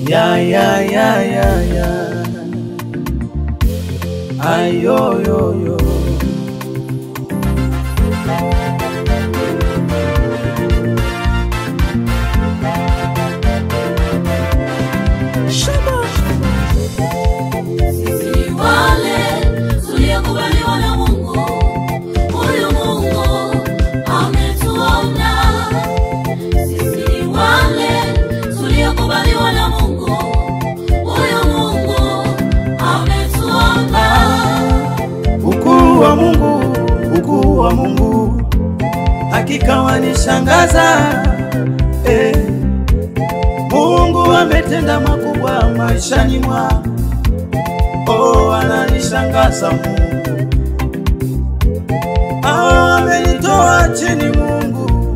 Ya ya ya ya ya. Ayo yo yo. Sisi wale tuliokubaliwa na Mungu, huyu Mungu ametuona. Sisi wale tuliokubaliwa na Mungu, huyu Mungu ametuona. Ukuu wa Mungu, ukuu wa Mungu hakika wanishangaza. Mungu ametenda makubwa maishani mwangu. Oh, ananishangaza Mungu. Amenitoa chini Mungu.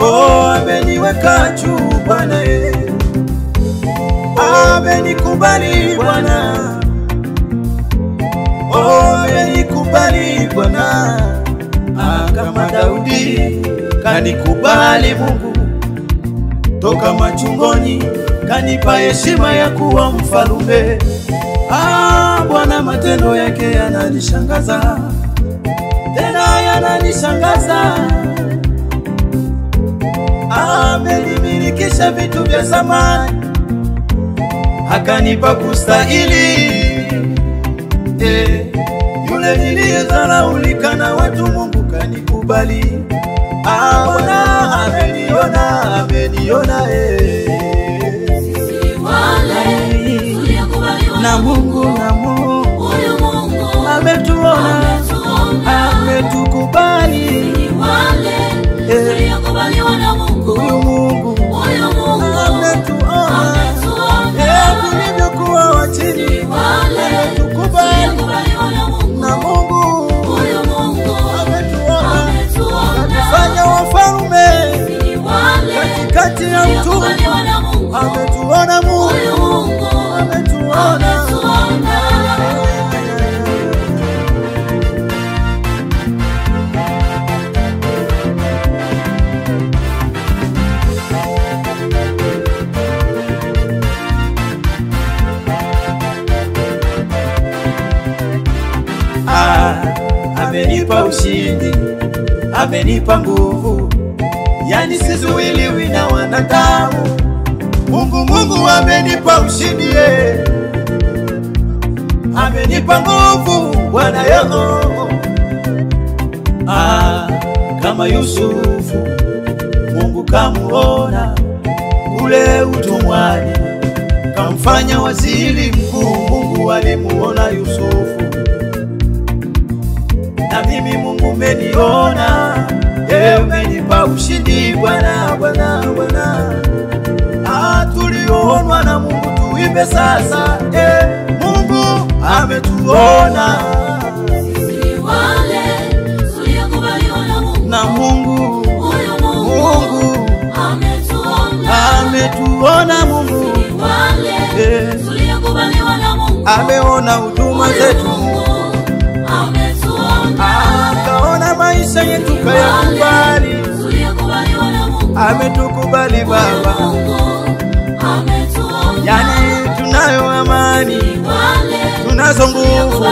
Oh, ameniweka juu Bwana. Amenikubali Bwana. Oh, amenikubali Bwana. Kama Daudi kanikubali Mungu. Toka machungoni kanipa heshima ya kuwa mfalme. Bwana matendo yake yananishangaza, tena yananishangaza. Amenimilikisha vitu vya zamani, akanipa kustahili. Yule niliyedharaulika na watu, Mungu kanikubali. Bwana ameniona, ameniona. Sisi wale tuliokubaliwa na Mungu, na Mungu, huyu Mungu ametuona, ametukubali. Sisi wale tuliokubaliwa na Mungu, Huyu Mungu ametuona. Tulivyokuwa wa chini, ametukubali. Na Mungu huyu Mungu ametuona, atufanya wafalme katikati ya utumwa. Ametuona Mungu, ametuona. Amenipa ushindi, amenipa nguvu, yani sizuiliwi na wanadamu. Mungu amenipa ushindi, amenipa nguvu Bwana yangu. Kama Yusufu Mungu kamuona kule utumwani, kamfanya waziri mkuu. Mungu alimuona Yusufu, na mimi Mungu umeniona. Umenipa ushindi Bwana, Bwana, Bwana. Tulionwa na Mungu, tuimbe sasa. Mungu ametuona. Sisi wale tuliokubaliwa na Mungu, Na Mungu, huyu Mungu ametuona. ametuona. Mungu Sisi wale tuliokubaliwa na Mungu, ameona huduma zetu. Akaona maisha yetu kayakubali. Ametukubali Baba, yani tunayo amani, tunazo nguvu.